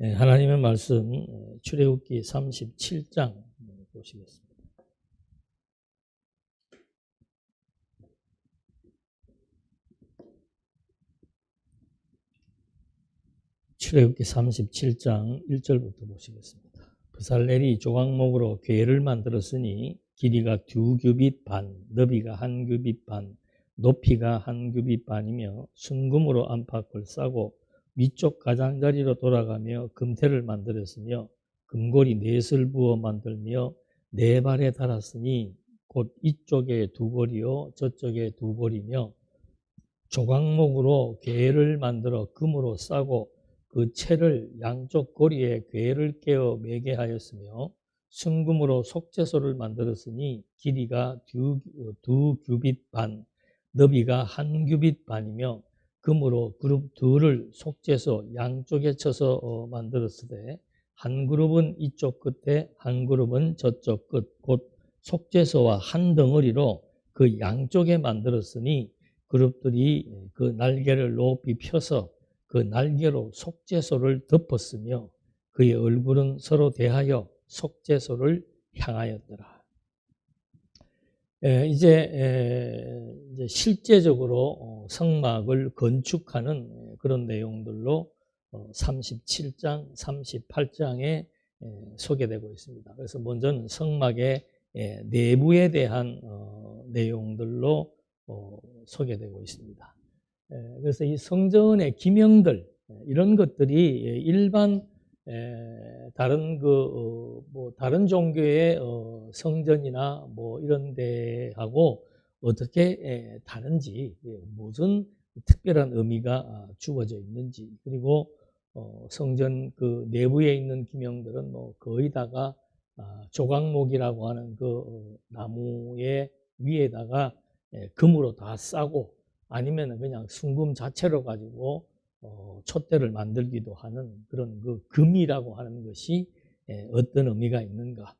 하나님의 말씀 출애굽기 37장 보시겠습니다. 출애굽기 37장 1절부터 보시겠습니다. 브살렐이 조각목으로 궤를 만들었으니 길이가 2규빗 반, 너비가 1규빗 반, 높이가 1규빗 반이며 순금으로 안팎을 싸고 위쪽 가장자리로 돌아가며 금태를 만들었으며 금고리 넷을 부어 만들며 네 발에 달았으니 곧 이쪽에 두 고리요 저쪽에 두 고리며 조각목으로 궤를 만들어 금으로 싸고 그 채를 양쪽 고리에 궤를 깨어 매게 하였으며 순금으로 속죄소를 만들었으니 길이가 두 규빗 반, 너비가 1규빗 반이며 금으로 그룹 둘을 속죄소 양쪽에 쳐서 만들었으되 한 그룹은 이쪽 끝에 한 그룹은 저쪽 끝, 곧 속죄소와 한 덩어리로 그 양쪽에 만들었으니 그룹들이 그 날개를 높이 펴서 그 날개로 속죄소를 덮었으며 그의 얼굴은 서로 대하여 속죄소를 향하였더라. 이제 실제적으로 성막을 건축하는 그런 내용들로 37장, 38장에 소개되고 있습니다. 그래서 먼저는 성막의 내부에 대한 내용들로 소개되고 있습니다. 그래서 이 성전의 기명들 이런 것들이 일반 다른 종교의 성전이나 뭐 이런 데하고 어떻게 다른지, 무슨 특별한 의미가 주어져 있는지, 그리고 성전 그 내부에 있는 기명들은 뭐 거의 다가 조각목이라고 하는 그 나무의 위에다가 금으로 다 싸고 아니면 그냥 순금 자체로 가지고 촛대를 만들기도 하는 그런 그 금이라고 하는 것이 어떤 의미가 있는가,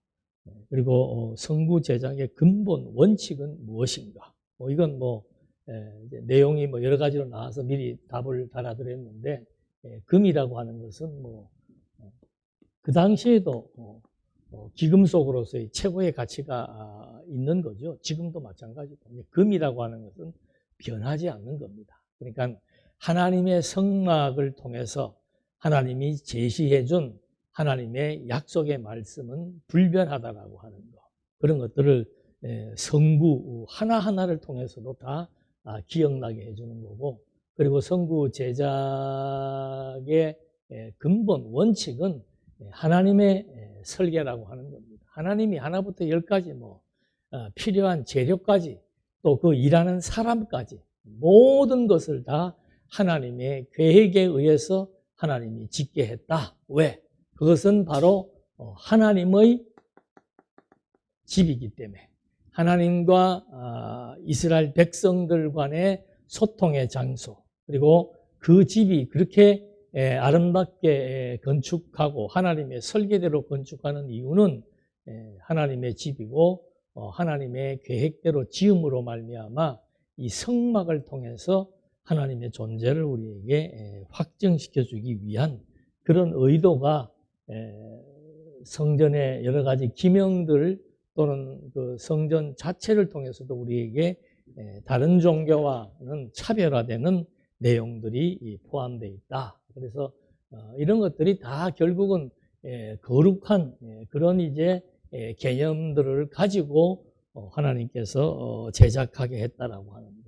그리고 성구 제작의 근본 원칙은 무엇인가, 이건 이제 내용이 여러 가지로 나와서 미리 답을 달아드렸는데, 금이라고 하는 것은 그 당시에도 귀금속으로서의 최고의 가치가 있는 거죠. 지금도 마찬가지고. 금이라고 하는 것은 변하지 않는 겁니다. 그러니까 하나님의 성막을 통해서 하나님이 제시해 준 하나님의 약속의 말씀은 불변하다라고 하는 것, 그런 것들을 성구 하나하나를 통해서도 다 기억나게 해주는 거고, 그리고 성구 제작의 근본 원칙은 하나님의 설계라고 하는 겁니다. 하나님이 하나부터 열까지 필요한 재료까지 또 그 일하는 사람까지 모든 것을 다 하나님의 계획에 의해서 하나님이 짓게 했다. 왜? 그것은 바로 하나님의 집이기 때문에, 하나님과 이스라엘 백성들 간의 소통의 장소, 그리고 그 집이 그렇게 아름답게 건축하고 하나님의 설계대로 건축하는 이유는 하나님의 집이고 하나님의 계획대로 지음으로 말미암아 이 성막을 통해서 하나님의 존재를 우리에게 확증시켜 주기 위한 그런 의도가 성전의 여러 가지 기명들 또는 그 성전 자체를 통해서도 우리에게 다른 종교와는 차별화되는 내용들이 포함되어 있다. 그래서 이런 것들이 다 결국은 거룩한 그런 이제 개념들을 가지고 하나님께서 제작하게 했다라고 하는 거.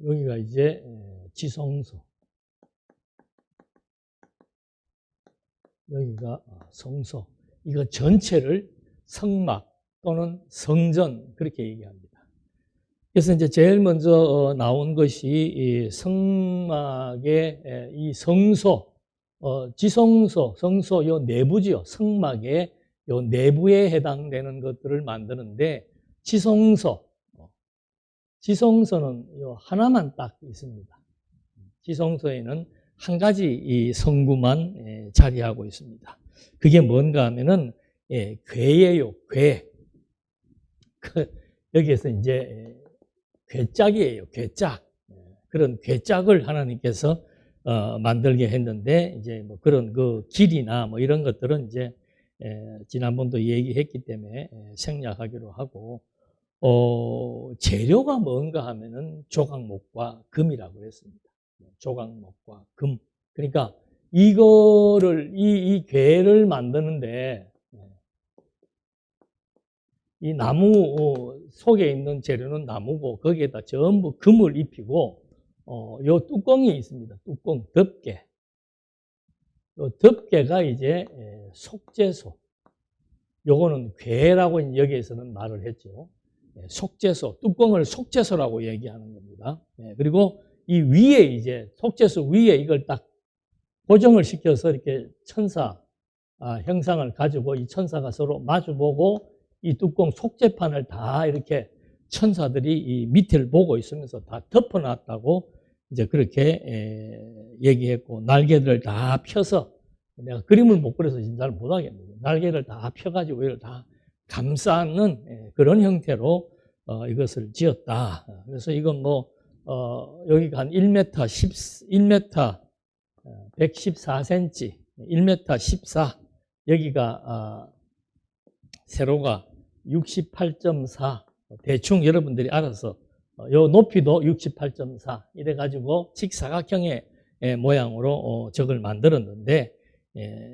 여기가 이제 지성소, 여기가 성소, 이거 전체를 성막 또는 성전 그렇게 얘기합니다. 그래서 이제 제일 먼저 나온 것이 이 성막의 이 성소, 지성소, 성소 요 내부지요. 성막의 요 내부에 해당되는 것들을 만드는데 지성소는 요 하나만 딱 있습니다. 지성소에는 한 가지 이 성구만 자리하고 있습니다. 그게 뭔가 하면은 괴예요. 괴. 여기에서 이제 괴짝이에요. 괴짝. 그런 괴짝을 하나님께서 만들게 했는데, 이제 뭐 그런 그 길이나 뭐 이런 것들은 이제 지난번도 얘기했기 때문에 생략하기로 하고, 재료가 뭔가 하면은 조각목과 금이라고 했습니다. 조각목과 금. 그러니까 이거를 이 괴를 만드는데 이 나무 속에 있는 재료는 나무고 거기에다 전부 금을 입히고 요 뚜껑이 있습니다. 뚜껑 덮개. 요 덮개가 이제 속죄소. 요거는 괴라고 여기에서는 말을 했죠. 속죄소, 뚜껑을 속죄소라고 얘기하는 겁니다. 그리고 이 위에 이제 속죄소 위에 이걸 딱 고정을 시켜서 이렇게 천사 형상을 가지고 이 천사가 서로 마주보고 이 뚜껑 속죄판을 다 이렇게 천사들이 이 밑을 보고 있으면서 다 덮어놨다고 이제 그렇게 얘기했고, 날개들을 다 펴서, 내가 그림을 못 그려서 지금 잘 못하겠네요. 날개를 다 펴가지고 이걸 다 감싸는 그런 형태로 이것을 지었다. 그래서 이건 뭐 여기가 한 1m 114cm, 1m 14, 여기가 세로가 68.4, 대충 여러분들이 알아서 요 높이도 68.4 이래가지고 직사각형의 모양으로 적을 만들었는데,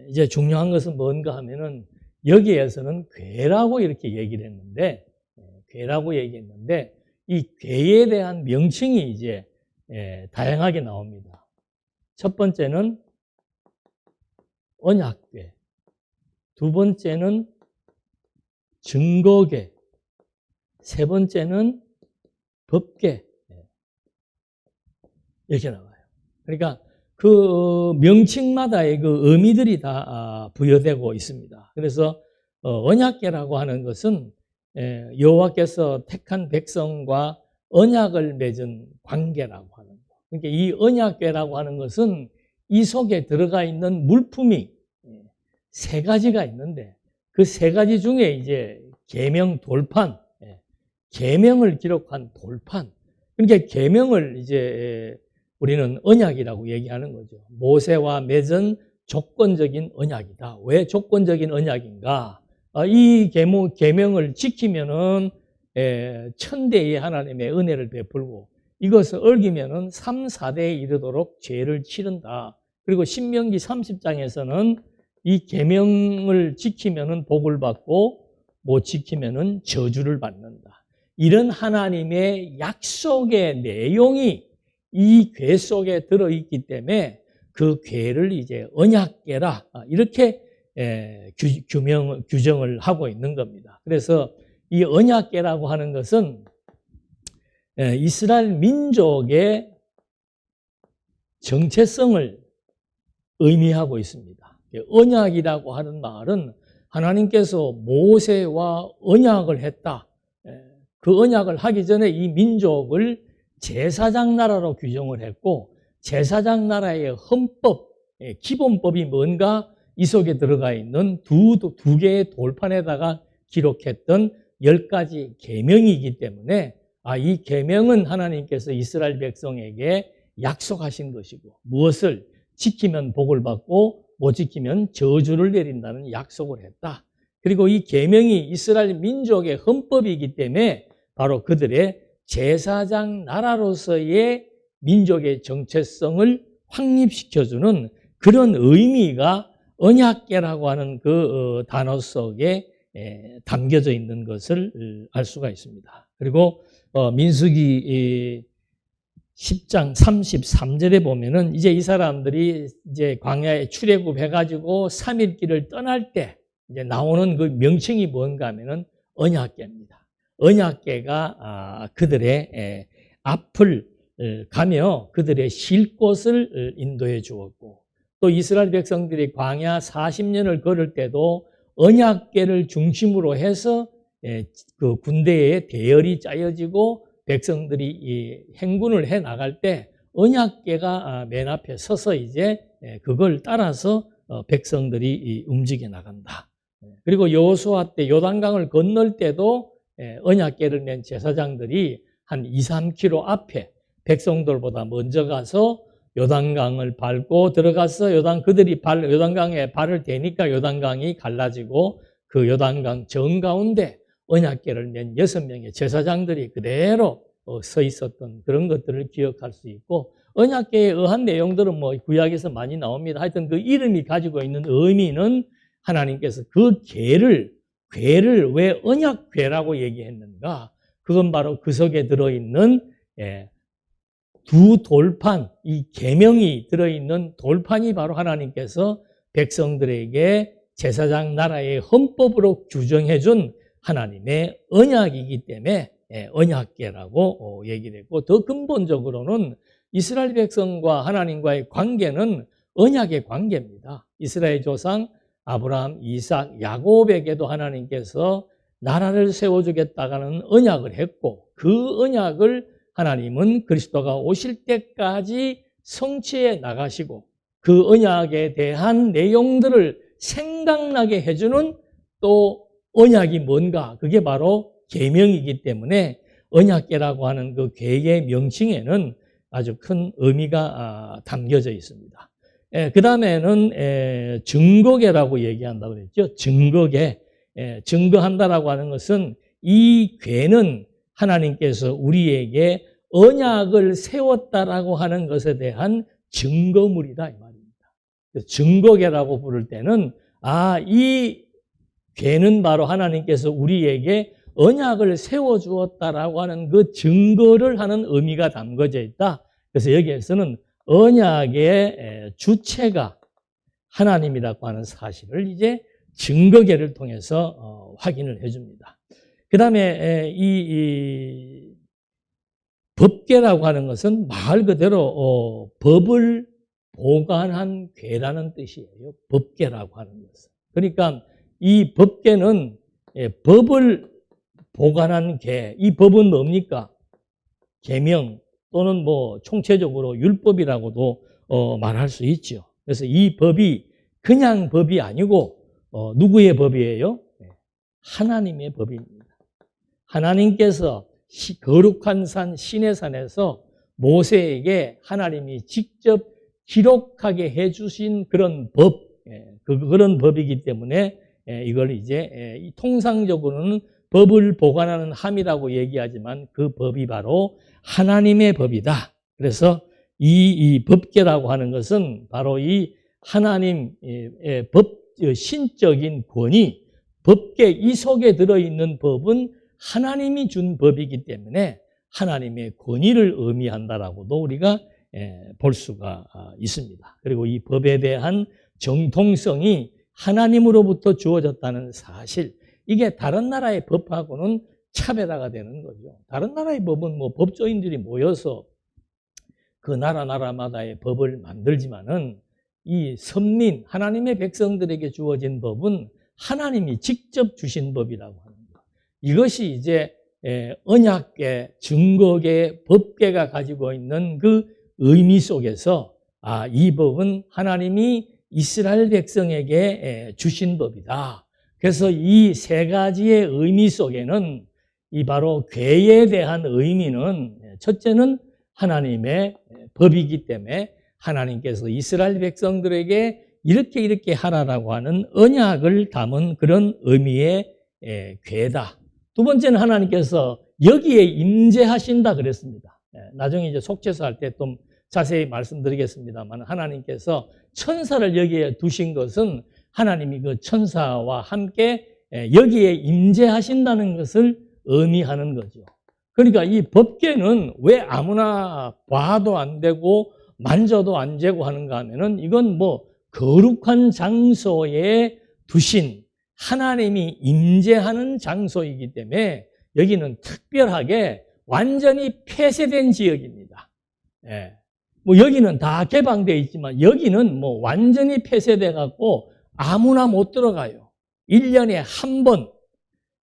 이제 중요한 것은 뭔가 하면은 여기에서는 괴라고 이렇게 얘기를 했는데, 괴라고 얘기했는데 이 괴에 대한 명칭이 이제 다양하게 나옵니다. 첫 번째는 언약괴, 두 번째는 증거괴, 세 번째는 법괴, 이렇게 나와요. 그러니까 그 명칭마다의 그 의미들이 다 부여되고 있습니다. 그래서 언약궤라고 하는 것은 여호와께서 택한 백성과 언약을 맺은 관계라고 하는 거. 그러니까 이 언약궤라고 하는 것은 이 속에 들어가 있는 물품이 세 가지가 있는데, 그 세 가지 중에 이제 계명 돌판, 계명을 기록한 돌판. 그러니까 계명을 이제 우리는 언약이라고 얘기하는 거죠. 모세와 맺은 조건적인 언약이다. 왜 조건적인 언약인가? 이 계명을 지키면은 천대의 하나님의 은혜를 베풀고, 이것을 어기면은 3, 4대에 이르도록 죄를 치른다. 그리고 신명기 30장에서는 이 계명을 지키면은 복을 받고 못 지키면은 저주를 받는다. 이런 하나님의 약속의 내용이 이 궤 속에 들어있기 때문에 그 궤를 이제 언약궤라 이렇게 규정을 하고 있는 겁니다. 그래서 이 언약궤라고 하는 것은 이스라엘 민족의 정체성을 의미하고 있습니다. 언약이라고 하는 말은 하나님께서 모세와 언약을 했다. 그 언약을 하기 전에 이 민족을 제사장 나라로 규정을 했고, 제사장 나라의 헌법, 기본법이 뭔가 이 속에 들어가 있는 두 개의 돌판에다가 기록했던 10가지 계명이기 때문에 이 계명은 하나님께서 이스라엘 백성에게 약속하신 것이고, 무엇을 지키면 복을 받고 못 지키면 저주를 내린다는 약속을 했다. 그리고 이 계명이 이스라엘 민족의 헌법이기 때문에 바로 그들의 제사장 나라로서의 민족의 정체성을 확립시켜주는 그런 의미가 언약궤라고 하는 그 단어 속에 담겨져 있는 것을 알 수가 있습니다. 그리고 민수기 10장 33절에 보면은 이제 이 사람들이 이제 광야에 출애굽해가지고 3일 길을 떠날 때 이제 나오는 그 명칭이 뭔가 하면은 언약궤입니다. 언약궤가 그들의 앞을 가며 그들의 쉴 곳을 인도해 주었고, 또 이스라엘 백성들이 광야 40년을 걸을 때도 언약궤를 중심으로 해서 그 군대에 대열이 짜여지고 백성들이 행군을 해 나갈 때 언약궤가 맨 앞에 서서 이제 그걸 따라서 백성들이 움직여 나간다. 그리고 여호수아 때 요단강을 건널 때도 언약궤를 맨 제사장들이 한 2, 3km 앞에 백성들보다 먼저 가서 요단강을 밟고 들어가서 그들이 요단강에 발을 대니까 요단강이 갈라지고 그 요단강 정가운데 언약궤를 맨 6명의 제사장들이 그대로 서 있었던 그런 것들을 기억할 수 있고, 언약궤에 의한 내용들은 뭐 구약에서 많이 나옵니다. 하여튼 그 이름이 가지고 있는 의미는 하나님께서 그 궤를 왜 언약궤라고 얘기했는가? 그건 바로 그 속에 들어있는 두 돌판, 이 계명이 들어있는 돌판이 바로 하나님께서 백성들에게 제사장 나라의 헌법으로 규정해준 하나님의 언약이기 때문에 언약궤라고 얘기를 했고, 더 근본적으로는 이스라엘 백성과 하나님과의 관계는 언약의 관계입니다. 이스라엘 조상 아브라함, 이삭, 야곱에게도 하나님께서 나라를 세워주겠다는 언약을 했고, 그 언약을 하나님은 그리스도가 오실 때까지 성취해 나가시고, 그 언약에 대한 내용들을 생각나게 해주는 또 언약이 뭔가, 그게 바로 계명이기 때문에 언약궤라고 하는 그 궤의 명칭에는 아주 큰 의미가 담겨져 있습니다. 그 다음에는 증거궤라고 얘기한다고 그랬죠. 증거궤. 증거한다라고 하는 것은 이 궤는 하나님께서 우리에게 언약을 세웠다라고 하는 것에 대한 증거물이다 이 말입니다. 증거궤라고 부를 때는 이 궤는 바로 하나님께서 우리에게 언약을 세워주었다라고 하는 그 증거를 하는 의미가 담겨져 있다. 그래서 여기에서는 언약의 주체가 하나님이라고 하는 사실을 이제 증거궤를 통해서 확인을 해줍니다. 그 다음에 이 법궤라고 하는 것은 말 그대로 법을 보관한 궤라는 뜻이에요. 법궤라고 하는 것은. 그러니까 이 법궤는 법을 보관한 궤, 이 법은 뭡니까? 계명 또는 뭐 총체적으로 율법이라고도 말할 수 있죠. 그래서 이 법이 그냥 법이 아니고 누구의 법이에요? 하나님의 법입니다. 하나님께서 거룩한 산 시내산에서 모세에게 하나님이 직접 기록하게 해주신 그런 법, 그런 법이기 때문에 이걸 이제 통상적으로는 법을 보관하는 함이라고 얘기하지만 그 법이 바로 하나님의 법이다. 그래서 이 법궤라고 하는 것은 바로 이 하나님의 신적인 권위, 법궤 이 속에 들어있는 법은 하나님이 준 법이기 때문에 하나님의 권위를 의미한다라고도 우리가 볼 수가 있습니다. 그리고 이 법에 대한 정통성이 하나님으로부터 주어졌다는 사실, 이게 다른 나라의 법하고는 차별화가 되는 거죠. 다른 나라의 법은 뭐 법조인들이 모여서 그 나라마다의 법을 만들지만은 이 선민, 하나님의 백성들에게 주어진 법은 하나님이 직접 주신 법이라고 하는 것. 이것이 이제 언약궤, 증거궤, 법궤가 가지고 있는 그 의미 속에서 이 법은 하나님이 이스라엘 백성에게 주신 법이다. 그래서 이 세 가지의 의미 속에는 이 바로 궤에 대한 의미는 첫째는 하나님의 법이기 때문에 하나님께서 이스라엘 백성들에게 이렇게 하라라고 하는 언약을 담은 그런 의미의 궤다. 두 번째는 하나님께서 여기에 임재하신다 그랬습니다. 나중에 이제 속죄서 할 때 좀 자세히 말씀드리겠습니다만, 하나님께서 천사를 여기에 두신 것은 하나님이 그 천사와 함께 여기에 임재하신다는 것을 의미하는 거죠. 그러니까 이 법궤는 왜 아무나 봐도 안 되고 만져도 안 되고 하는가 하면은 이건 뭐 거룩한 장소에 두신 하나님이 임재하는 장소이기 때문에 여기는 특별하게 완전히 폐쇄된 지역입니다. 뭐 여기는 다 개방되어 있지만 여기는 뭐 완전히 폐쇄돼 갖고 아무나 못 들어가요. 1년에 한 번,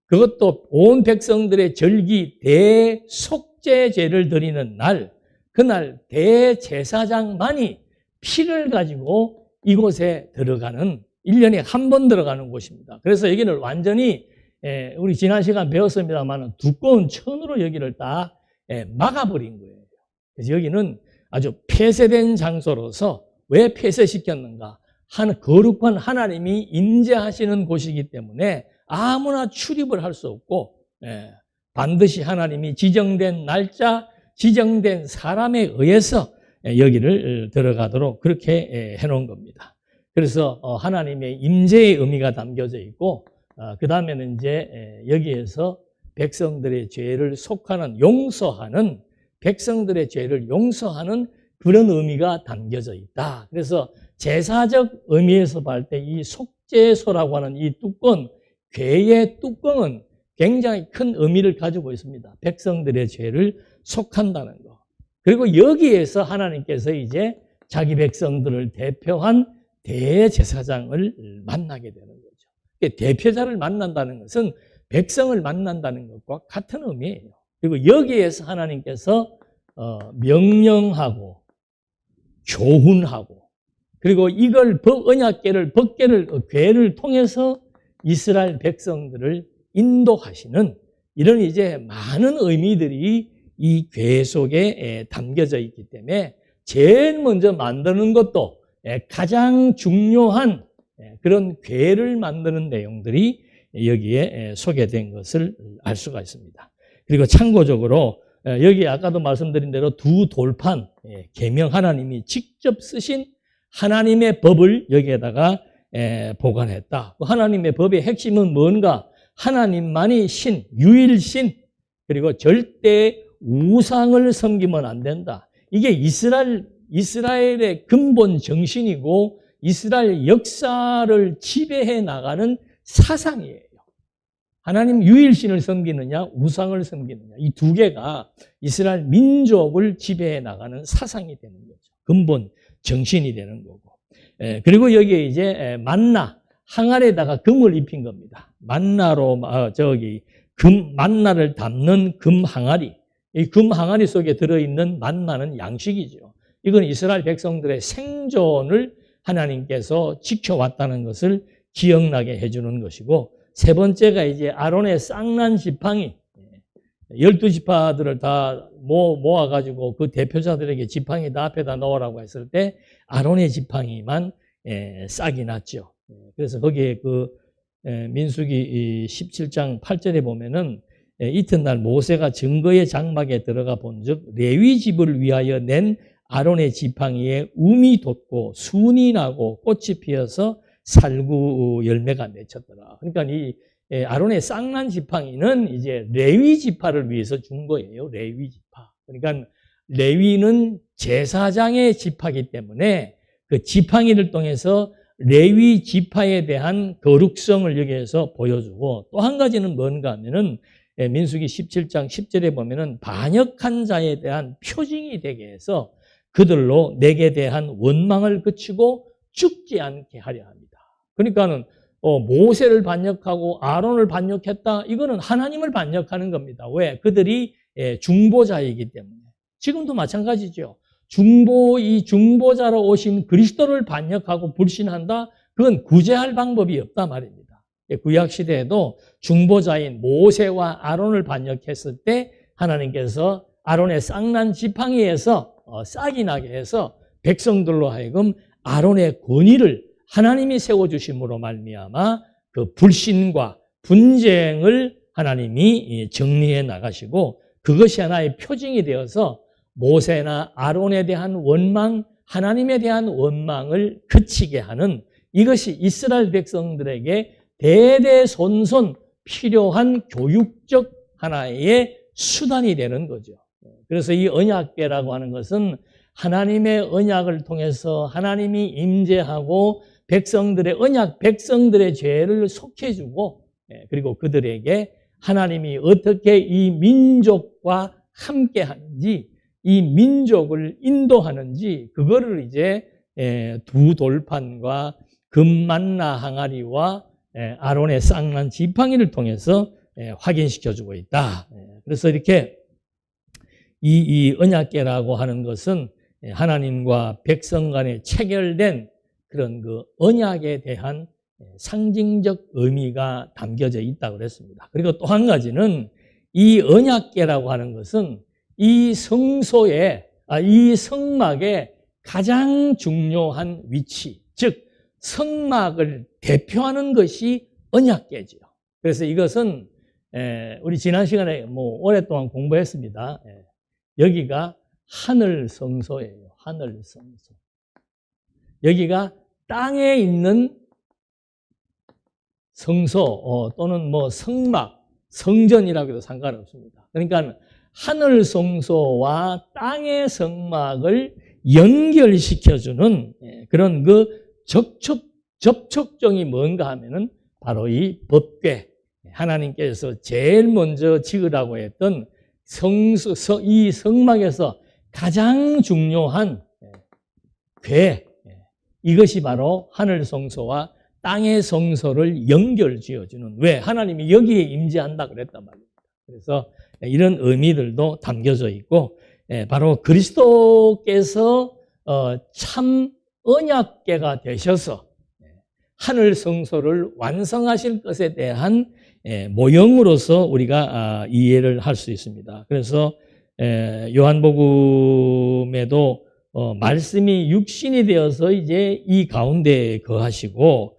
그것도 온 백성들의 절기 대속죄제를 드리는 날, 그날 대제사장만이 피를 가지고 이곳에 들어가는 1년에 한 번 들어가는 곳입니다. 그래서 여기는 완전히 우리 지난 시간 배웠습니다만 두꺼운 천으로 여기를 다 막아버린 거예요. 그래서 여기는 아주 폐쇄된 장소로서 왜 폐쇄시켰는가? 거룩한 하나님이 임재하시는 곳이기 때문에 아무나 출입을 할 수 없고 반드시 하나님이 지정된 날짜, 지정된 사람에 의해서 여기를 들어가도록 그렇게 해놓은 겁니다. 그래서 하나님의 임재의 의미가 담겨져 있고 그 다음에는 이제 여기에서 백성들의 죄를 용서하는 백성들의 죄를 용서하는 그런 의미가 담겨져 있다. 그래서 제사적 의미에서 볼 때 이 속죄소라고 하는 이 뚜껑, 궤의 뚜껑은 굉장히 큰 의미를 가지고 있습니다. 백성들의 죄를 속한다는 거. 그리고 여기에서 하나님께서 이제 자기 백성들을 대표한 대제사장을 만나게 되는 거죠. 대표자를 만난다는 것은 백성을 만난다는 것과 같은 의미예요. 그리고 여기에서 하나님께서 명령하고 교훈하고 그리고 이걸 언약궤를 궤를 통해서 이스라엘 백성들을 인도하시는 이런 이제 많은 의미들이 이 궤 속에 담겨져 있기 때문에 제일 먼저 만드는 것도 가장 중요한 그런 궤를 만드는 내용들이 여기에 소개된 것을 알 수가 있습니다. 그리고 참고적으로 여기 아까도 말씀드린 대로 두 돌판, 계명 하나님이 직접 쓰신 하나님의 법을 여기에다가 보관했다. 하나님의 법의 핵심은 뭔가? 하나님만이 신, 유일신, 그리고 절대 우상을 섬기면 안 된다. 이게 이스라엘의 근본 정신이고 이스라엘 역사를 지배해 나가는 사상이에요. 하나님 유일신을 섬기느냐, 우상을 섬기느냐. 이 두 개가 이스라엘 민족을 지배해 나가는 사상이 되는 거죠. 근본 정신이 되는 거고. 그리고 여기에 이제 만나, 항아리에다가 금을 입힌 겁니다. 만나로, 만나를 담는 금 항아리. 이 금 항아리 속에 들어있는 만나는 양식이죠. 이건 이스라엘 백성들의 생존을 하나님께서 지켜왔다는 것을 기억나게 해주는 것이고, 세 번째가 이제 아론의 쌍난 지팡이, 12지파들을 다 모아가지고 그 대표자들에게 지팡이 다 앞에다 넣으라고 했을 때 아론의 지팡이만 싹이 났죠. 그래서 거기에 민수기 17장 8절에 보면은 이튿날 모세가 증거의 장막에 들어가 본즉 레위 집을 위하여 낸 아론의 지팡이에 움이 돋고 순이 나고 꽃이 피어서 살구 열매가 맺혔더라. 그러니까 이 아론의 쌍난 지팡이는 이제 레위 지파를 위해서 준 거예요. 레위 지파. 그러니까 레위는 제사장의 지파이기 때문에 그 지팡이를 통해서 레위 지파에 대한 거룩성을 여기에서 보여주고, 또 한 가지는 뭔가 하면은 민수기 17장 10절에 보면은 반역한 자에 대한 표징이 되게 해서 그들로 내게 대한 원망을 그치고 죽지 않게 하려 합니다. 그러니까는 모세를 반역하고 아론을 반역했다. 이거는 하나님을 반역하는 겁니다. 왜? 그들이 중보자이기 때문에. 지금도 마찬가지죠. 이 중보자로 오신 그리스도를 반역하고 불신한다? 그건 구제할 방법이 없다 말입니다. 구약 시대에도 중보자인 모세와 아론을 반역했을 때 하나님께서 아론의 쌍난 지팡이에서 싹이 나게 해서 백성들로 하여금 아론의 권위를 하나님이 세워주심으로 말미암아 그 불신과 분쟁을 하나님이 정리해 나가시고, 그것이 하나의 표징이 되어서 모세나 아론에 대한 원망, 하나님에 대한 원망을 그치게 하는, 이것이 이스라엘 백성들에게 대대손손 필요한 교육적 하나의 수단이 되는 거죠. 그래서 이 언약궤라고 하는 것은 하나님의 언약을 통해서 하나님이 임재하고 백성들의 죄를 속해주고, 그리고 그들에게 하나님이 어떻게 이 민족과 함께 하는지, 이 민족을 인도하는지, 그거를 이제 두 돌판과 금만나 항아리와 아론의 쌍난 지팡이를 통해서 확인시켜주고 있다. 그래서 이렇게 이 언약궤라고 하는 것은 하나님과 백성 간에 체결된 그런 그 언약에 대한 상징적 의미가 담겨져 있다고 그랬습니다. 그리고 또 한 가지는 이 언약궤라고 하는 것은 이 이 성막의 가장 중요한 위치, 즉 성막을 대표하는 것이 언약궤지요. 그래서 이것은 우리 지난 시간에 오랫동안 공부했습니다. 여기가 하늘 성소예요. 하늘 성소. 여기가 땅에 있는 성소 또는 성막, 성전이라고 해도 상관없습니다. 그러니까 하늘 성소와 땅의 성막을 연결시켜주는 그런 그 접촉점이 뭔가 하면은 바로 이 법궤, 하나님께서 제일 먼저 지으라고 했던 이 성막에서 가장 중요한 궤, 이것이 바로 하늘 성소와 땅의 성소를 연결 지어주는, 왜? 하나님이 여기에 임재한다 그랬단 말입니다. 그래서 이런 의미들도 담겨져 있고, 바로 그리스도께서 참 언약궤가 되셔서 하늘 성소를 완성하실 것에 대한 모형으로서 우리가 이해를 할 수 있습니다. 그래서 요한복음에도 말씀이 육신이 되어서 이제 이 가운데에 거하시고,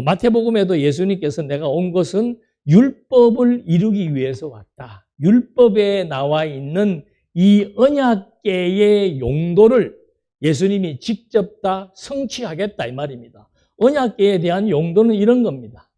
마태복음에도 예수님께서 내가 온 것은 율법을 이루기 위해서 왔다. 율법에 나와 있는 이 언약궤의 용도를 예수님이 직접 다 성취하겠다 이 말입니다. 언약궤에 대한 용도는 이런 겁니다.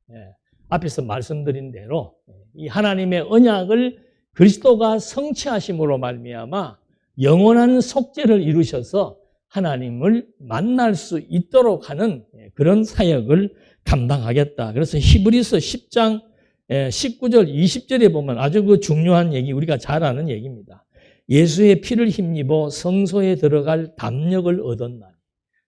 앞에서 말씀드린 대로 이 하나님의 언약을 그리스도가 성취하심으로 말미암아 영원한 속죄를 이루셔서 하나님을 만날 수 있도록 하는 그런 사역을 감당하겠다. 그래서 히브리서 10장 19절 20절에 보면 아주 그 중요한 얘기, 우리가 잘 아는 얘기입니다. 예수의 피를 힘입어 성소에 들어갈 담력을 얻었나니.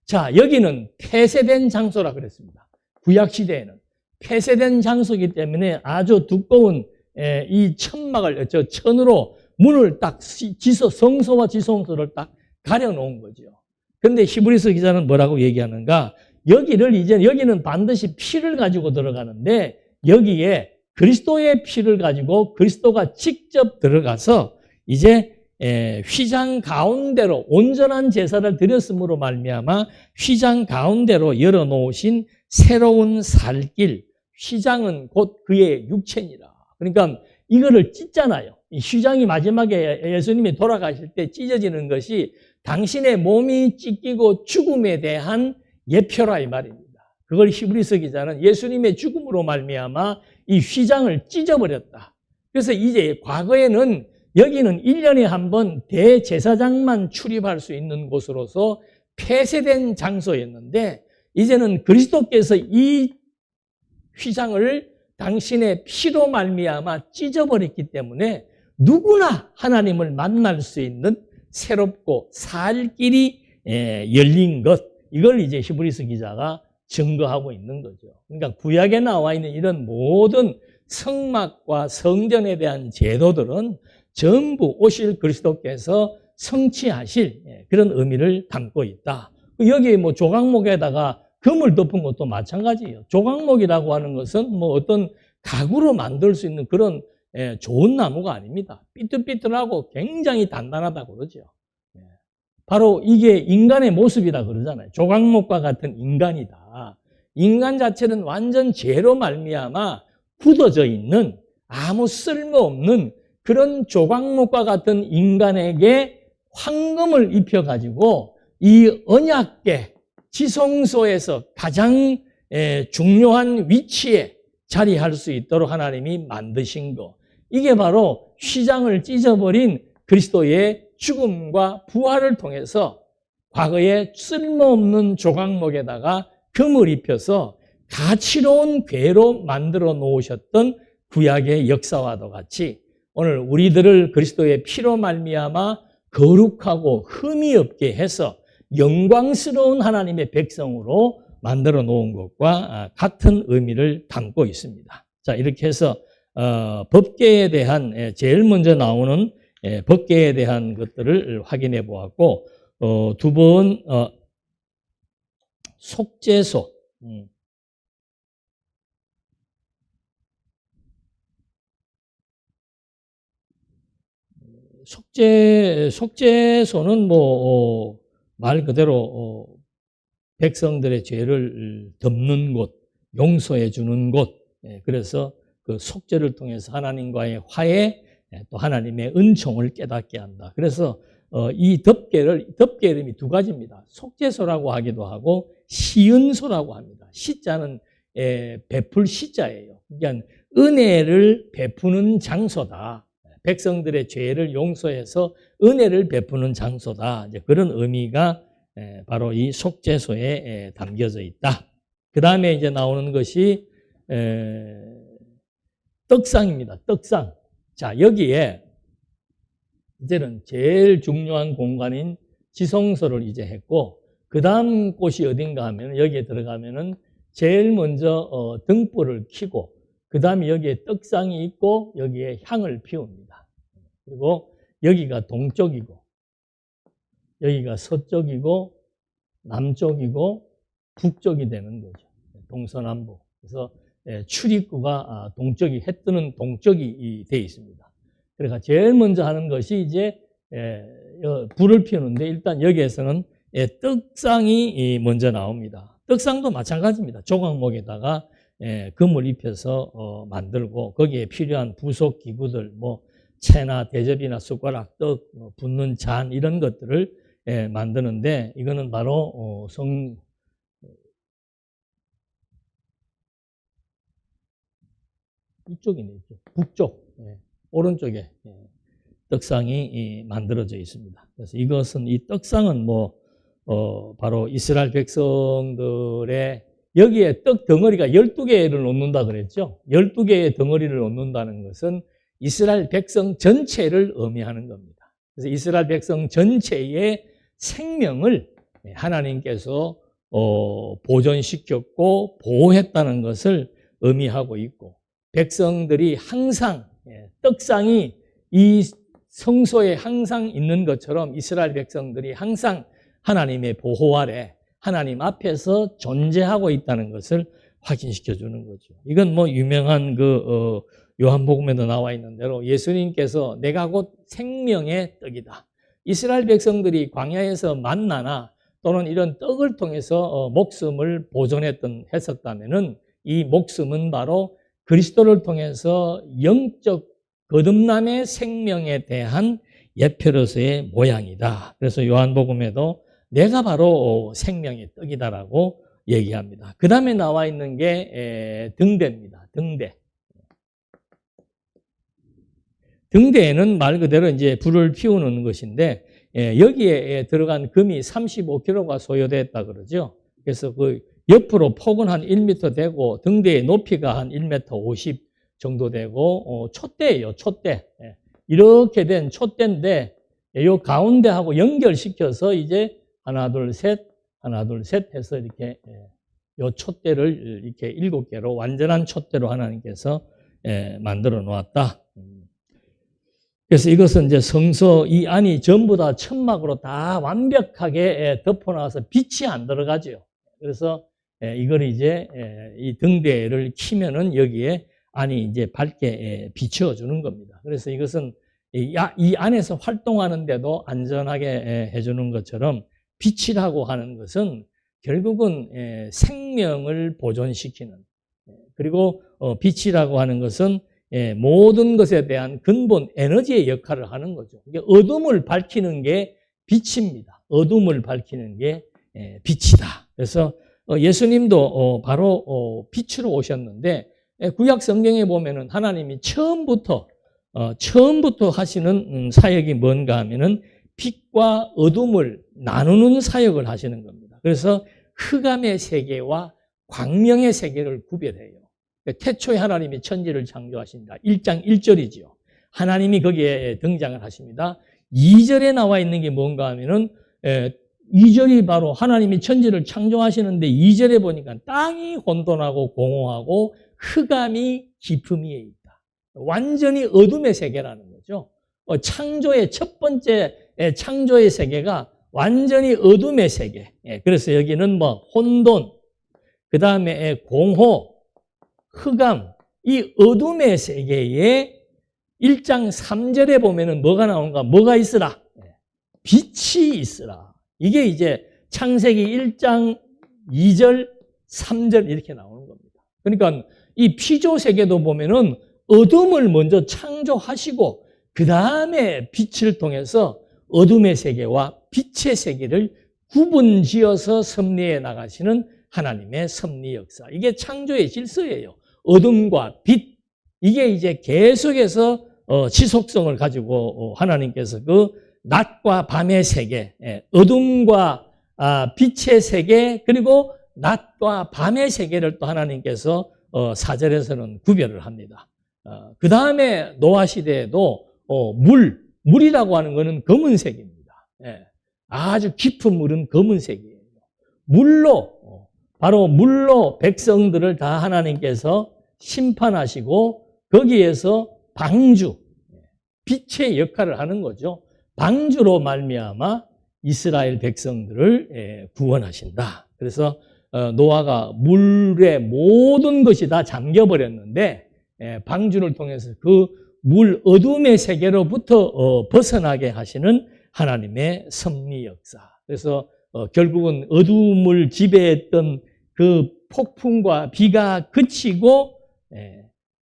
자, 여기는 폐쇄된 장소라 그랬습니다. 구약시대에는 폐쇄된 장소이기 때문에 아주 두꺼운 이 천막을, 천으로 문을 딱 성소와 지성소를 딱 가려놓은 거죠. 그런데 히브리서 기자는 뭐라고 얘기하는가? 여기는 반드시 피를 가지고 들어가는데 여기에 그리스도의 피를 가지고 그리스도가 직접 들어가서 이제 휘장 가운데로 온전한 제사를 드렸으므로 말미암아 휘장 가운데로 열어놓으신 새로운 살길, 휘장은 곧 그의 육체니라. 그러니까 이거를 찢잖아요. 이 휘장이 마지막에 예수님이 돌아가실 때 찢어지는 것이 당신의 몸이 찢기고 죽음에 대한 예표라 이 말입니다. 그걸 히브리서 기자는 예수님의 죽음으로 말미암아 이 휘장을 찢어버렸다. 그래서 이제 과거에는 여기는 1년에 한 번 대제사장만 출입할 수 있는 곳으로서 폐쇄된 장소였는데 이제는 그리스도께서 이 휘장을 당신의 피로 말미암아 찢어버렸기 때문에 누구나 하나님을 만날 수 있는 새롭고 살 길이 열린 것, 이걸 이제 히브리서 기자가 증거하고 있는 거죠. 그러니까 구약에 나와 있는 이런 모든 성막과 성전에 대한 제도들은 전부 오실 그리스도께서 성취하실 그런 의미를 담고 있다. 여기 조각목에다가 금을 덮은 것도 마찬가지예요. 조각목이라고 하는 것은 어떤 가구로 만들 수 있는 그런 좋은 나무가 아닙니다. 삐뚤삐뚤하고 굉장히 단단하다고 그러죠. 바로 이게 인간의 모습이라 그러잖아요. 조각목과 같은 인간이다. 인간 자체는 완전 죄로 말미암아 굳어져 있는 아무 쓸모없는 그런 조각목과 같은 인간에게 황금을 입혀가지고 이 언약궤 지성소에서 가장 중요한 위치에 자리할 수 있도록 하나님이 만드신 거. 이게 바로 휘장을 찢어버린 그리스도의 죽음과 부활을 통해서 과거에 쓸모없는 조각목에다가 금을 입혀서 가치로운 궤로 만들어 놓으셨던 구약의 역사와도 같이 오늘 우리들을 그리스도의 피로 말미암아 거룩하고 흠이 없게 해서 영광스러운 하나님의 백성으로 만들어 놓은 것과 같은 의미를 담고 있습니다. 자, 이렇게 해서 법궤에 대한 제일 먼저 나오는 법궤에 대한 것들을 확인해 보았고, 속죄소. 속죄소는 말 그대로 백성들의 죄를 덮는 곳, 용서해 주는 곳. 그래서 그 속죄를 통해서 하나님과의 화해, 또 하나님의 은총을 깨닫게 한다. 그래서 이 덮개 이름이 두 가지입니다. 속죄소라고 하기도 하고 시은소라고 합니다. 시자는 베풀 시자예요. 그러니까 은혜를 베푸는 장소다. 백성들의 죄를 용서해서 은혜를 베푸는 장소다. 이제 그런 의미가 바로 이 속죄소에 담겨져 있다. 그 다음에 이제 나오는 것이 떡상입니다. 떡상. 자, 여기에 이제는 제일 중요한 공간인 지성소를 이제 했고, 그 다음 곳이 어딘가 하면 여기에 들어가면은 제일 먼저 등불을 켜고, 그 다음에 여기에 떡상이 있고 여기에 향을 피웁니다. 그리고 여기가 동쪽이고 여기가 서쪽이고 남쪽이고 북쪽이 되는 거죠. 동서남북. 그래서 출입구가 동쪽이, 해 뜨는 동쪽이 되어 있습니다. 그러니까 제일 먼저 하는 것이 이제 불을 피우는데, 일단 여기에서는 떡상이 먼저 나옵니다. 떡상도 마찬가지입니다. 조각목에다가 금을 입혀서 만들고, 거기에 필요한 부속 기구들, 채나 대접이나 숟가락, 떡, 붓는 잔, 이런 것들을 만드는데, 이거는 바로 이쪽이네, 이쪽. 북쪽, 오른쪽에 떡상이 만들어져 있습니다. 그래서 이것은, 이 떡상은 바로 이스라엘 백성들의, 여기에 떡 덩어리가 12개를 놓는다 그랬죠. 12개의 덩어리를 놓는다는 것은 이스라엘 백성 전체를 의미하는 겁니다. 그래서 이스라엘 백성 전체의 생명을 하나님께서 보존시켰고 보호했다는 것을 의미하고 있고, 백성들이 항상, 떡상이 이 성소에 항상 있는 것처럼 이스라엘 백성들이 항상 하나님의 보호 아래 하나님 앞에서 존재하고 있다는 것을 확인시켜 주는 거죠. 이건 유명한 요한복음에도 나와 있는 대로 예수님께서 내가 곧 생명의 떡이다. 이스라엘 백성들이 광야에서 만나나 또는 이런 떡을 통해서 목숨을 했었다면은, 이 목숨은 바로 그리스도를 통해서 영적 거듭남의 생명에 대한 예표로서의 모양이다. 그래서 요한복음에도 내가 바로 생명의 떡이다라고 얘기합니다. 그 다음에 나와 있는 게 등대입니다. 등대. 등대에는 말 그대로 이제 불을 피우는 것인데, 여기에 들어간 금이 35kg가 소요됐다 그러죠. 그래서 그 옆으로 폭은 한 1m 되고 등대의 높이가 한 1m 50 정도 되고, 촛대예요, 촛대. 이렇게 된 촛대인데, 요 가운데하고 연결시켜서 이제 하나 둘 셋 해서 이렇게 요 촛대를 이렇게 7개로 완전한 촛대로 하나님께서 만들어 놓았다. 그래서 이것은 이제 성소 이 안이 전부 다 천막으로 다 완벽하게 덮어놔서 빛이 안 들어가죠. 그래서 이걸 이제 이 등대를 키면은 여기에 안이 이제 밝게 비춰주는 겁니다. 그래서 이것은 이 안에서 활동하는데도 안전하게 해주는 것처럼, 빛이라고 하는 것은 결국은 생명을 보존시키는, 그리고 빛이라고 하는 것은 모든 것에 대한 근본 에너지의 역할을 하는 거죠. 어둠을 밝히는 게 빛입니다. 어둠을 밝히는 게 빛이다. 그래서 예수님도 바로 빛으로 오셨는데, 구약 성경에 보면은 하나님이 처음부터 하시는 사역이 뭔가 하면은 빛과 어둠을 나누는 사역을 하시는 겁니다. 그래서 흑암의 세계와 광명의 세계를 구별해요. 태초에 하나님이 천지를 창조하십니다. 1장 1절이지요. 하나님이 거기에 등장을 하십니다. 2절에 나와 있는 게 뭔가 하면은 2절이 바로 하나님이 천지를 창조하시는데, 2절에 보니까 땅이 혼돈하고 공허하고 흑암이 깊음 위에 있다. 완전히 어둠의 세계라는 거죠. 창조의 첫 번째 창조의 세계가 완전히 어둠의 세계. 그래서 여기는 뭐 혼돈, 그 다음에 공허, 흑암, 이 어둠의 세계에 1장 3절에 보면은 뭐가 나오는가? 뭐가 있으라? 빛이 있으라. 이게 이제 창세기 1장 2절, 3절 이렇게 나오는 겁니다. 그러니까 이 피조 세계도 보면은 어둠을 먼저 창조하시고 그 다음에 빛을 통해서 어둠의 세계와 빛의 세계를 구분지어서 섭리해 나가시는 하나님의 섭리 역사. 이게 창조의 질서예요. 어둠과 빛. 이게 이제 계속해서 지속성을 가지고 하나님께서 그 낮과 밤의 세계, 어둠과 빛의 세계, 그리고 낮과 밤의 세계를 또 하나님께서 4절에서는 구별을 합니다. 그 다음에 노아 시대에도 물이라고 하는 것은 검은색입니다. 아주 깊은 물은 검은색이에요. 바로 물로 백성들을 다 하나님께서 심판하시고 거기에서 방주, 빛의 역할을 하는 거죠. 방주로 말미암아 이스라엘 백성들을 구원하신다. 그래서 노아가 물에 모든 것이 다 잠겨버렸는데 방주를 통해서 그 물 어둠의 세계로부터 벗어나게 하시는 하나님의 섭리 역사. 그래서 결국은 어둠을 지배했던 그 폭풍과 비가 그치고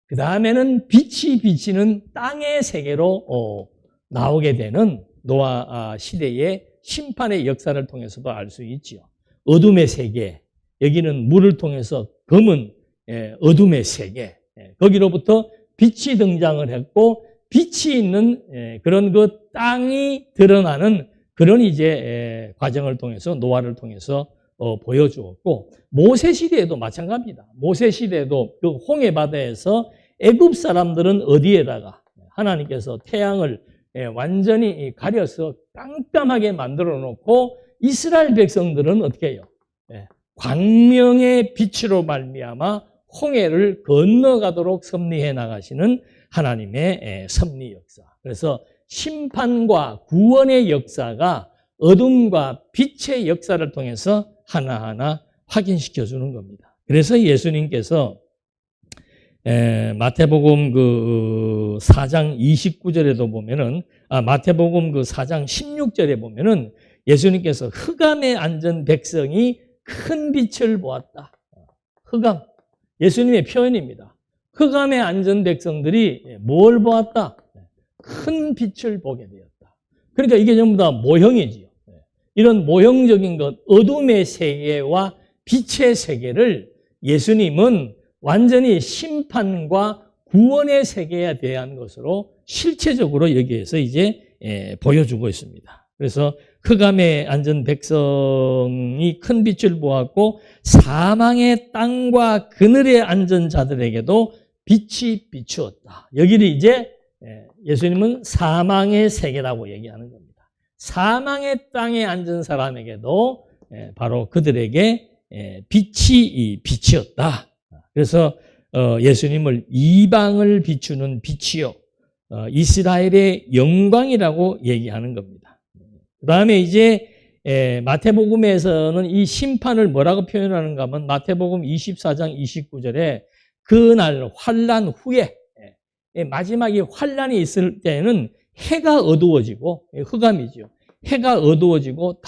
그 다음에는 빛이 비치는 땅의 세계로 나오게 되는 노아 시대의 심판의 역사를 통해서도 알 수 있죠. 어둠의 세계, 여기는 물을 통해서 검은 어둠의 세계, 거기로부터 빛이 등장을 했고 빛이 있는 그런 그 땅이 드러나는 그런 이제 과정을 통해서 노아를 통해서 보여주었고 모세 시대에도 마찬가지입니다. 모세 시대에도 그 홍해 바다에서 애굽 사람들은 어디에다가 하나님께서 태양을 완전히 가려서 깜깜하게 만들어 놓고 이스라엘 백성들은 어떻게 해요? 광명의 빛으로 말미암아 홍해를 건너가도록 섭리해 나가시는 하나님의 섭리 역사. 그래서 심판과 구원의 역사가 어둠과 빛의 역사를 통해서 하나하나 확인시켜 주는 겁니다. 그래서 예수님께서 마태복음 그 4장 29절에도 보면은 마태복음 그 4장 16절에 보면은 예수님께서 흑암에 앉은 백성이 큰 빛을 보았다. 흑암. 예수님의 표현입니다. 흑암에 앉은 백성들이 뭘 보았다? 큰 빛을 보게 되었다. 그러니까 이게 전부 다 모형이지요. 이런 모형적인 것, 어둠의 세계와 빛의 세계를 예수님은 완전히 심판과 구원의 세계에 대한 것으로 실체적으로 여기에서 이제 보여주고 있습니다. 그래서 흑암에 앉은 백성이 큰 빛을 보았고 사망의 땅과 그늘에 앉은 자들에게도 빛이 비추었다. 여기를 이제 예수님은 사망의 세계라고 얘기하는 겁니다. 사망의 땅에 앉은 사람에게도 바로 그들에게 빛이 빛이었다. 그래서 예수님을 이방을 비추는 빛이요 이스라엘의 영광이라고 얘기하는 겁니다. 그 다음에 이제 마태복음에서는 이 심판을 뭐라고 표현하는가 하면 마태복음 24장 29절에 그날 환난 후에 마지막에 환난이 있을 때는 해가 어두워지고 흑암이죠. 해가 어두워지고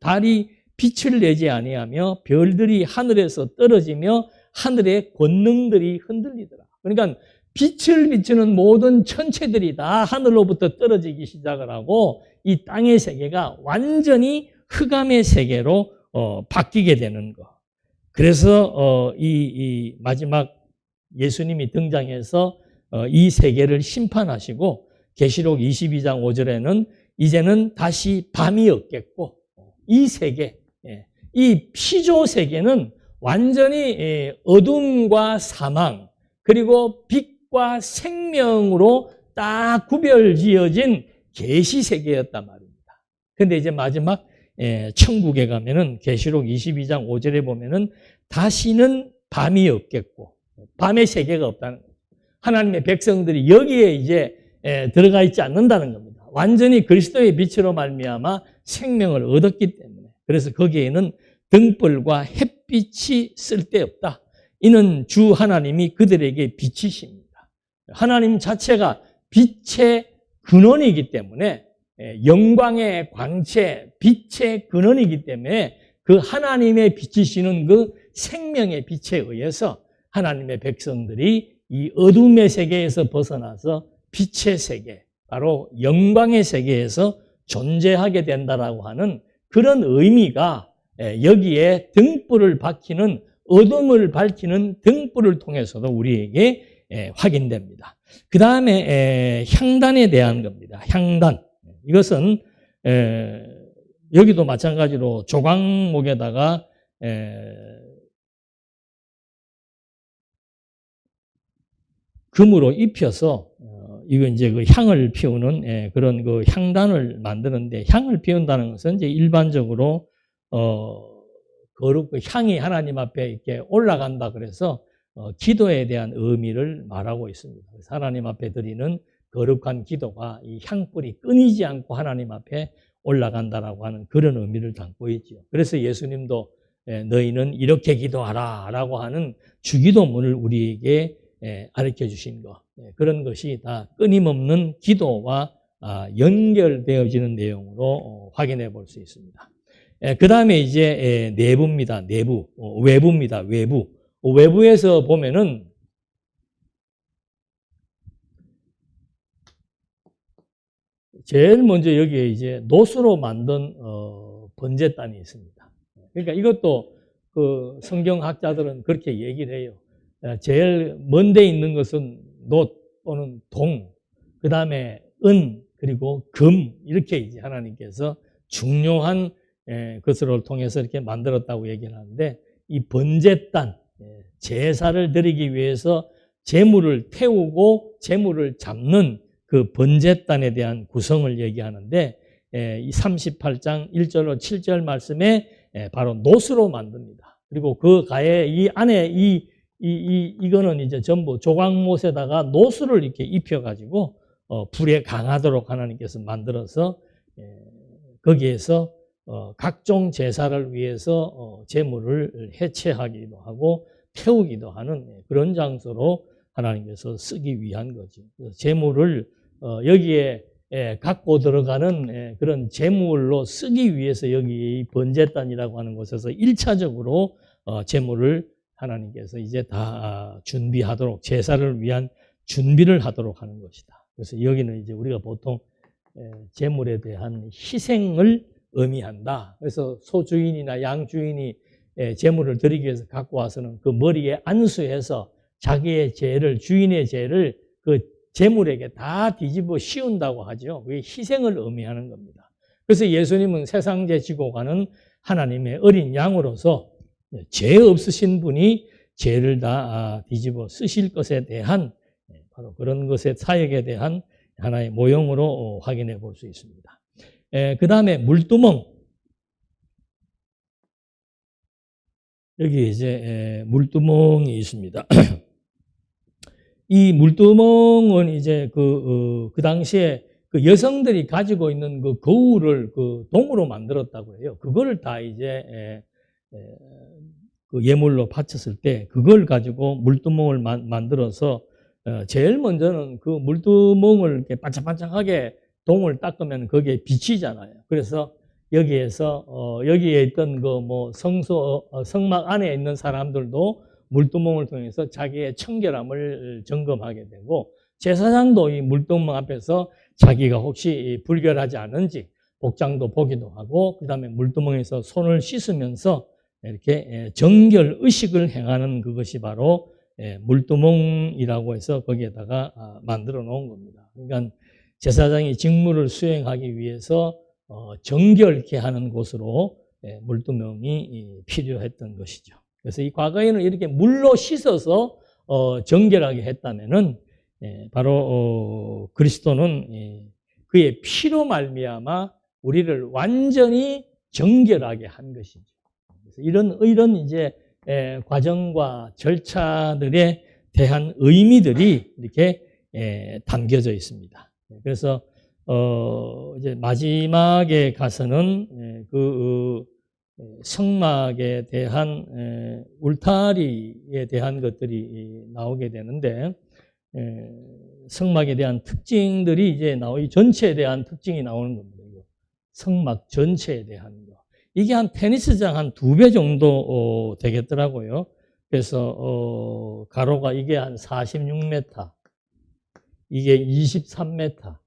달이 빛을 내지 아니하며 별들이 하늘에서 떨어지며 하늘의 권능들이 흔들리더라. 그러니까 빛을 비추는 모든 천체들이 다 하늘로부터 떨어지기 시작을 하고 이 땅의 세계가 완전히 흑암의 세계로 바뀌게 되는 것. 그래서 이 마지막 예수님이 등장해서 이 세계를 심판하시고 계시록 22장 5절에는 이제는 다시 밤이 없겠고 이 세계, 이 피조 세계는 완전히 어둠과 사망 그리고 빛과 생명으로 딱 구별지어진 계시 세계였단 말입니다. 그런데 이제 마지막 천국에 가면은 계시록 22장 5절에 보면은 다시는 밤이 없겠고 밤의 세계가 없다는 거죠. 하나님의 백성들이 여기에 이제 들어가 있지 않는다는 겁니다. 완전히 그리스도의 빛으로 말미암아 생명을 얻었기 때문에, 그래서 거기에는 등불과 햇빛이 쓸데없다. 이는 주 하나님이 그들에게 빛이십니다. 하나님 자체가 빛의 근원이기 때문에, 영광의 광채, 빛의 근원이기 때문에 그 하나님의 빛이시는 그 생명의 빛에 의해서 하나님의 백성들이 이 어둠의 세계에서 벗어나서 빛의 세계, 바로 영광의 세계에서 존재하게 된다라고 하는 그런 의미가 여기에 등불을 밝히는, 어둠을 밝히는 등불을 통해서도 우리에게 확인됩니다. 그 다음에 향단에 대한 겁니다. 향단. 이것은 여기도 마찬가지로 조각목에다가 금으로 입혀서 이거 이제 그 향을 피우는 그런 그 향단을 만드는데, 향을 피운다는 것은 이제 일반적으로 거룩, 그 향이 하나님 앞에 이렇게 올라간다 그래서 기도에 대한 의미를 말하고 있습니다. 그래서 하나님 앞에 드리는 거룩한 기도가 이 향불이 끊이지 않고 하나님 앞에 올라간다라고 하는 그런 의미를 담고 있죠. 그래서 예수님도 너희는 이렇게 기도하라 라고 하는 주기도문을 우리에게 가르쳐 주신 것, 그런 것이 다 끊임없는 기도와 연결되어지는 내용으로 확인해 볼 수 있습니다. 그 다음에 이제 내부입니다. 내부, 외부입니다. 외부. 외부에서 보면은 제일 먼저 여기에 이제 노수로 만든 번제단이 있습니다. 그러니까 이것도 그 성경학자들은 그렇게 얘기를 해요. 제일 먼데 있는 것은 노 또는 동, 그 다음에 은, 그리고 금, 이렇게 이제 하나님께서 중요한 것을 통해서 이렇게 만들었다고 얘기를 하는데, 이 번제단, 제사를 드리기 위해서 제물을 태우고 제물을 잡는 그 번제단에 대한 구성을 얘기하는데, 이 38장 1절로 7절 말씀에 바로 노수로 만듭니다. 그리고 그 가에 이 안에 이거는 이제 전부 조각못에다가 노수를 이렇게 입혀가지고 불에 강하도록 하나님께서 만들어서 거기에서 각종 제사를 위해서 제물을 해체하기도 하고 태우기도 하는 그런 장소로 하나님께서 쓰기 위한 거죠. 제물을 여기에 갖고 들어가는 그런 제물로 쓰기 위해서 여기 번제단이라고 하는 곳에서 1차적으로 제물을 하나님께서 이제 다 준비하도록, 제사를 위한 준비를 하도록 하는 것이다. 그래서 여기는 이제 우리가 보통 제물에 대한 희생을 의미한다. 그래서 소 주인이나 양 주인이 제물을 드리기 위해서 갖고 와서는 그 머리에 안수해서 자기의 죄를, 주인의 죄를 그 제물에게 다 뒤집어 씌운다고 하죠. 그게 희생을 의미하는 겁니다. 그래서 예수님은 세상죄 지고 가는 하나님의 어린 양으로서 죄 없으신 분이 죄를 다 뒤집어 쓰실 것에 대한, 바로 그런 것의 사역에 대한 하나의 모형으로 확인해 볼 수 있습니다. 그 다음에 물두멍. 여기 이제 물두멍이 있습니다. 이 물두멍은 이제 그 당시에 그 여성들이 가지고 있는 그 거울을 그 동으로 만들었다고 해요. 그거를 다 이제 그 예물로 바쳤을 때 그걸 가지고 물두멍을 만들어서 제일 먼저는 그 물두멍을 이렇게 반짝반짝하게 동을 닦으면 거기에 비치잖아요. 그래서 여기에서 여기에 있던 그 뭐 성막 안에 있는 사람들도 물두멍을 통해서 자기의 청결함을 점검하게 되고, 제사장도 이 물두멍 앞에서 자기가 혹시 불결하지 않은지 복장도 보기도 하고, 그 다음에 물두멍에서 손을 씻으면서 이렇게 정결 의식을 행하는 그것이 바로 물두멍이라고 해서 거기에다가 만들어 놓은 겁니다. 그러니까 제사장이 직무를 수행하기 위해서 정결케 하는 곳으로 물두멍이 필요했던 것이죠. 그래서 이 과거에는 이렇게 물로 씻어서 정결하게 했다면은 바로 그리스도는 그의 피로 말미암아 우리를 완전히 정결하게 한 것이죠. 그래서 이런 이제 과정과 절차들에 대한 의미들이 이렇게 담겨져 있습니다. 그래서 이제 마지막에 가서는 성막에 대한 울타리에 대한 것들이 나오게 되는데, 성막에 대한 특징들이 이제 이 전체에 대한 특징이 나오는 겁니다. 성막 전체에 대한 거. 이게 한 테니스장 한 2배 정도 되겠더라고요. 그래서 가로가 이게 한 46m, 이게 23m.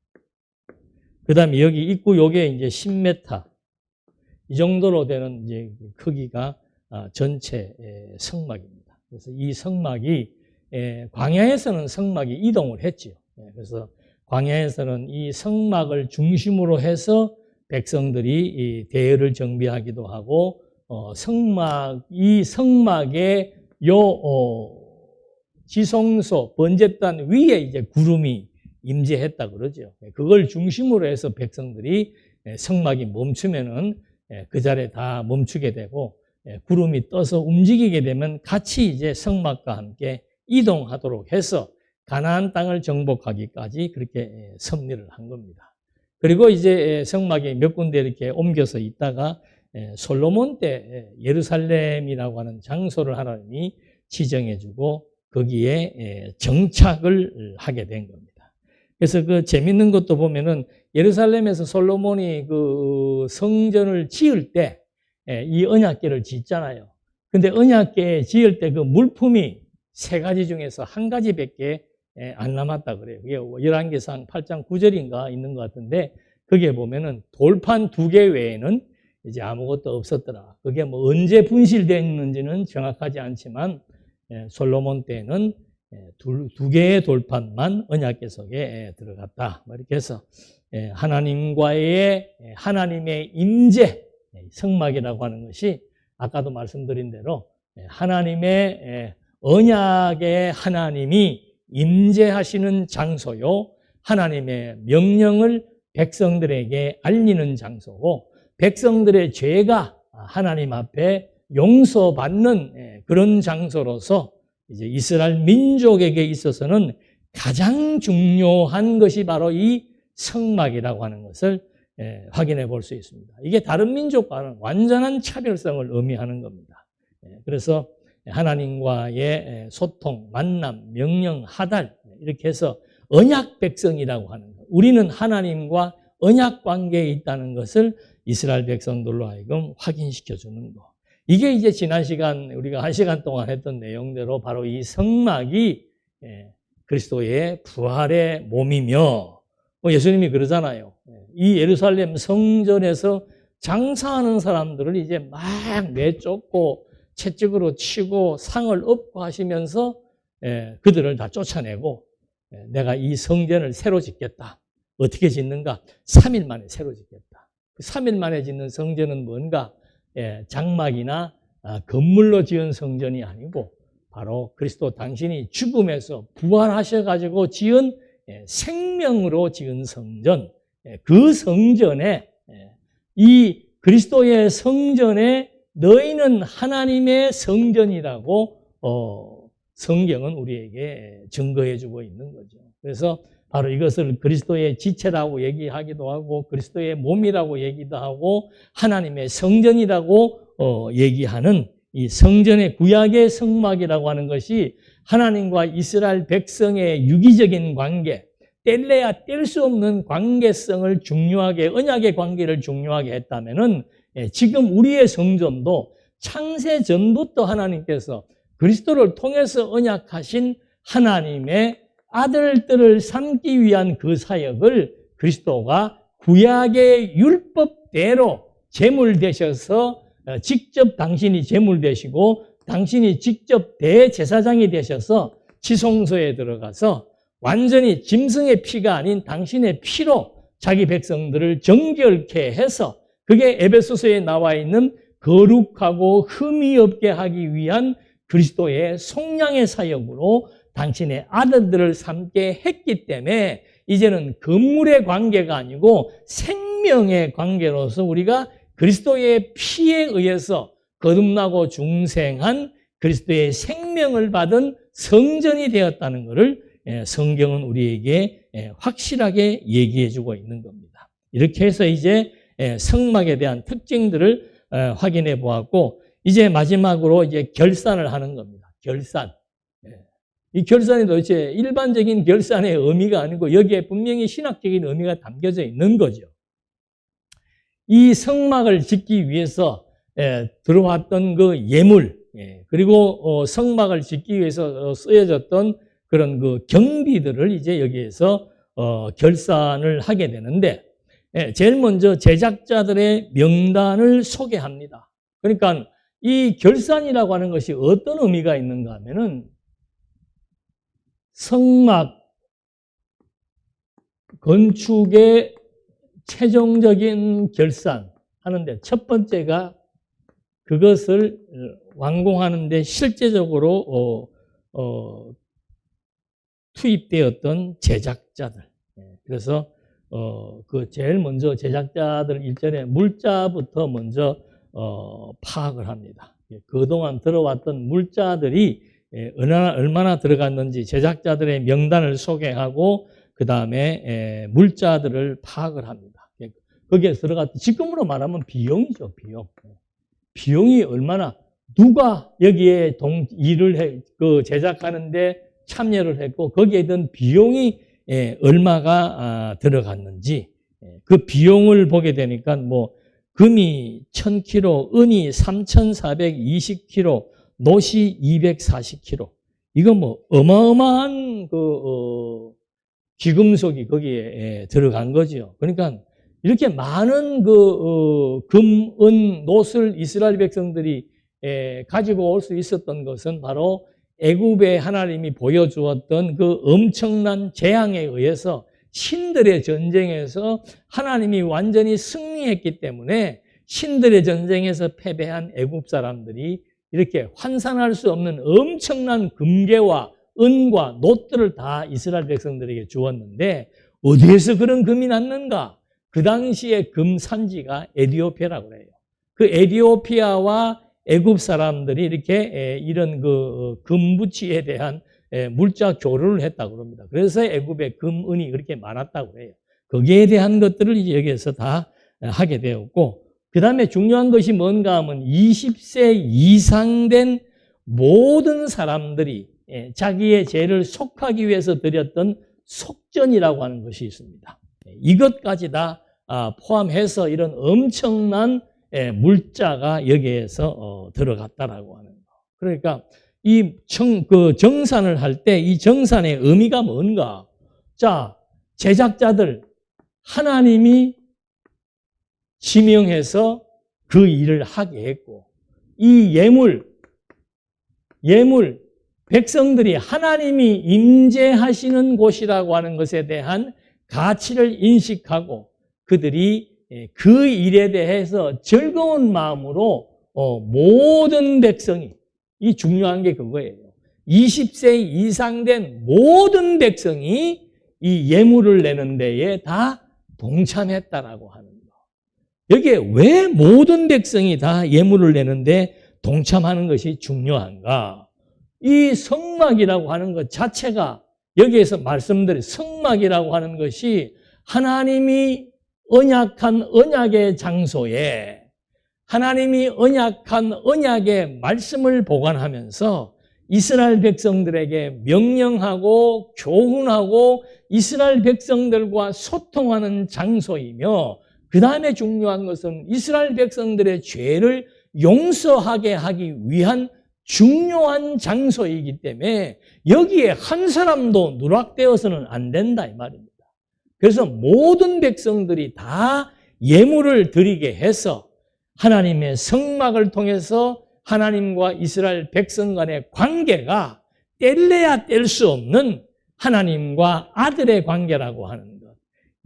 그다음에 여기 입구 요게 이제 10m. 이 정도로 되는 이제 크기가 전체 성막입니다. 그래서 이 성막이 광야에서는 성막이 이동을 했지요. 그래서 광야에서는 이 성막을 중심으로 해서 백성들이 이 대열을 정비하기도 하고 이 성막의 지성소 번제단 위에 이제 구름이 임재했다 그러죠. 그걸 중심으로 해서 백성들이 성막이 멈추면은 그 자리에 다 멈추게 되고, 구름이 떠서 움직이게 되면 같이 이제 성막과 함께 이동하도록 해서 가나안 땅을 정복하기까지 그렇게 섭리를 한 겁니다. 그리고 이제 성막에 몇 군데 이렇게 옮겨서 있다가 솔로몬 때 예루살렘이라고 하는 장소를 하나님이 지정해주고 거기에 정착을 하게 된 겁니다. 그래서 그 재밌는 것도 보면은 예루살렘에서 솔로몬이 그 성전을 지을 때 이 언약궤를 짓잖아요. 근데 언약궤 지을 때 그 물품이 3가지 중에서 1가지밖에 안 남았다 그래요. 그게 열왕기상 8장 9절인가 있는 것 같은데, 거기에 보면은 돌판 2개 외에는 이제 아무것도 없었더라. 그게 뭐 언제 분실됐는지는 정확하지 않지만 솔로몬 때는 2개의 돌판만 언약궤 속에 들어갔다. 이렇게 해서 하나님과의 하나님의 임재, 성막이라고 하는 것이 아까도 말씀드린 대로 하나님의 언약의 하나님이 임재하시는 장소요, 하나님의 명령을 백성들에게 알리는 장소고, 백성들의 죄가 하나님 앞에 용서받는 그런 장소로서 이제 이스라엘 민족에게 있어서는 가장 중요한 것이 바로 이 성막이라고 하는 것을 확인해 볼 수 있습니다. 이게 다른 민족과는 완전한 차별성을 의미하는 겁니다. 그래서 하나님과의 소통, 만남, 명령, 하달, 이렇게 해서 언약 백성이라고 하는 것, 우리는 하나님과 언약 관계에 있다는 것을 이스라엘 백성들로 하여금 확인시켜 주는 것. 이게 이제 지난 시간 우리가 1시간 동안 했던 내용대로 바로 이 성막이 그리스도의 부활의 몸이며, 예수님이 그러잖아요. 이 예루살렘 성전에서 장사하는 사람들을 이제 막 내쫓고 채찍으로 치고 상을 업고 하시면서 그들을 다 쫓아내고, 내가 이 성전을 새로 짓겠다. 어떻게 짓는가? 3일 만에 새로 짓겠다. 3일 만에 짓는 성전은 뭔가? 장막이나 건물로 지은 성전이 아니고 바로 그리스도 당신이 죽음에서 부활하셔가지고 지은 생명으로 지은 성전, 그 성전에, 이 그리스도의 성전에 너희는 하나님의 성전이라고 성경은 우리에게 증거해주고 있는 거죠. 그래서 바로 이것을 그리스도의 지체라고 얘기하기도 하고 그리스도의 몸이라고 얘기도 하고 하나님의 성전이라고 얘기하는 이 성전의 구약의 성막이라고 하는 것이 하나님과 이스라엘 백성의 유기적인 관계, 뗄래야 뗄 수 없는 관계성을 중요하게, 언약의 관계를 중요하게 했다면은 지금 우리의 성전도 창세 전부터 하나님께서 그리스도를 통해서 언약하신 하나님의 아들들을 삼기 위한 그 사역을 그리스도가 구약의 율법대로 제물 되셔서 직접 당신이 제물 되시고 당신이 직접 대제사장이 되셔서 지성소에 들어가서 완전히 짐승의 피가 아닌 당신의 피로 자기 백성들을 정결케 해서, 그게 에베소서에 나와 있는 거룩하고 흠이 없게 하기 위한 그리스도의 속량의 사역으로 당신의 아들들을 삼게 했기 때문에 이제는 건물의 관계가 아니고 생명의 관계로서 우리가 그리스도의 피에 의해서 거듭나고 중생한 그리스도의 생명을 받은 성전이 되었다는 것을 성경은 우리에게 확실하게 얘기해 주고 있는 겁니다. 이렇게 해서 이제 성막에 대한 특징들을 확인해 보았고, 이제 마지막으로 이제 결산을 하는 겁니다. 결산. 이 결산이 도대체 일반적인 결산의 의미가 아니고 여기에 분명히 신학적인 의미가 담겨져 있는 거죠. 이 성막을 짓기 위해서 들어왔던 그 예물, 그리고 성막을 짓기 위해서 쓰여졌던 그런 그 경비들을 이제 여기에서 결산을 하게 되는데, 제일 먼저 제작자들의 명단을 소개합니다. 그러니까 이 결산이라고 하는 것이 어떤 의미가 있는가 하면은, 성막 건축의 최종적인 결산하는데 첫 번째가 그것을 완공하는데 실제적으로 투입되었던 제작자들. 그래서 그 제일 먼저 제작자들 일전에 물자부터 먼저 파악을 합니다. 그동안 들어왔던 물자들이 얼마나 들어갔는지 제작자들의 명단을 소개하고 그 다음에 물자들을 파악을 합니다. 거기에 들어갔던, 지금으로 말하면 비용이죠, 비용. 비용이 얼마나, 누가 여기에 제작하는데 참여를 했고 거기에 든 비용이 얼마가 들어갔는지, 그 비용을 보게 되니까 뭐 금이 1000kg, 은이 3420kg, 노시 240kg. 이거 뭐 어마어마한 귀금속이 거기에 들어간 거죠. 그러니까 이렇게 많은 금, 은, 노를 이스라엘 백성들이 가지고 올 수 있었던 것은 바로 애굽의 하나님이 보여주었던 그 엄청난 재앙에 의해서 신들의 전쟁에서 하나님이 완전히 승리했기 때문에 신들의 전쟁에서 패배한 애굽 사람들이 이렇게 환산할 수 없는 엄청난 금괴와 은과 놋들을 다 이스라엘 백성들에게 주었는데, 어디에서 그런 금이 났는가? 그 당시에 금 산지가 에티오피아라고 그래요. 그 에티오피아와 애굽 사람들이 이렇게 이런 그 금부치에 대한 물자 교류를 했다고 합니다. 그래서 애굽의 금, 은이 그렇게 많았다고 해요. 거기에 대한 것들을 이제 여기에서 다 하게 되었고, 그 다음에 중요한 것이 뭔가 하면 20세 이상 된 모든 사람들이 자기의 죄를 속하기 위해서 드렸던 속전이라고 하는 것이 있습니다. 이것까지 다 포함해서 이런 엄청난 물자가 여기에서 들어갔다라고 하는 거. 그러니까 이 정산을 할 때 이 정산의 의미가 뭔가? 자, 제작자들 하나님이 지명해서 그 일을 하게 했고, 이 예물 백성들이 하나님이 임재하시는 곳이라고 하는 것에 대한 가치를 인식하고 그들이 그 일에 대해서 즐거운 마음으로 모든 백성이, 이 중요한 게 그거예요. 20세 이상 된 모든 백성이 이 예물을 내는 데에 다 동참했다라고 하는 거. 여기에 왜 모든 백성이 다 예물을 내는데 동참하는 것이 중요한가? 이 성막이라고 하는 것 자체가, 여기에서 말씀드린 성막이라고 하는 것이 하나님이 언약한 언약의 장소에 하나님이 언약한 언약의 말씀을 보관하면서 이스라엘 백성들에게 명령하고 교훈하고 이스라엘 백성들과 소통하는 장소이며, 그 다음에 중요한 것은 이스라엘 백성들의 죄를 용서하게 하기 위한 중요한 장소이기 때문에 여기에 한 사람도 누락되어서는 안 된다 이 말입니다. 그래서 모든 백성들이 다 예물을 드리게 해서 하나님의 성막을 통해서 하나님과 이스라엘 백성 간의 관계가 뗄래야 뗄 수 없는 하나님과 아들의 관계라고 하는 것,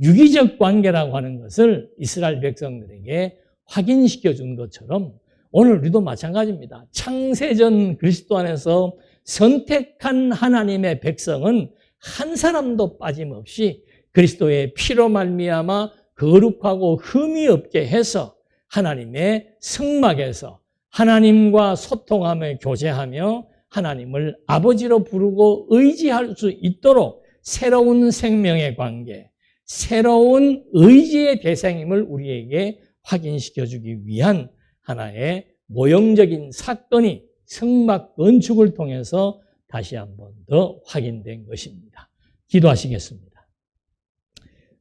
유기적 관계라고 하는 것을 이스라엘 백성들에게 확인시켜 준 것처럼 오늘 우리도 마찬가지입니다. 창세전 그리스도 안에서 선택한 하나님의 백성은 한 사람도 빠짐없이 그리스도의 피로 말미암아 거룩하고 흠이 없게 해서 하나님의 성막에서 하나님과 소통하며 교제하며 하나님을 아버지로 부르고 의지할 수 있도록 새로운 생명의 관계, 새로운 의지의 대상임을 우리에게 확인시켜주기 위한 하나의 모형적인 사건이 성막 건축을 통해서 다시 한번 더 확인된 것입니다. 기도하시겠습니다.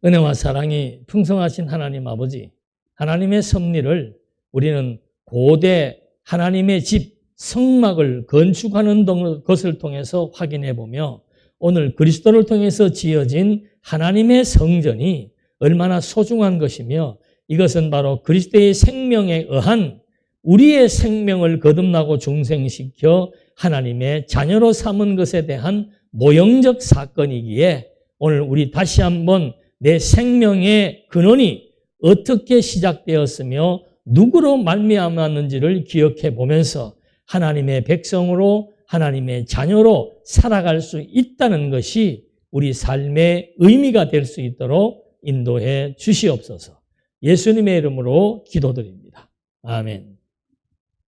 은혜와 사랑이 풍성하신 하나님 아버지, 하나님의 섭리를 우리는 고대 하나님의 집 성막을 건축하는 것을 통해서 확인해 보며 오늘 그리스도를 통해서 지어진 하나님의 성전이 얼마나 소중한 것이며 이것은 바로 그리스도의 생명에 의한 우리의 생명을 거듭나고 중생시켜 하나님의 자녀로 삼은 것에 대한 모형적 사건이기에 오늘 우리 다시 한번 내 생명의 근원이 어떻게 시작되었으며 누구로 말미암았는지를 기억해 보면서 하나님의 백성으로 하나님의 자녀로 살아갈 수 있다는 것이 우리 삶의 의미가 될 수 있도록 인도해 주시옵소서. 예수님의 이름으로 기도드립니다. 아멘.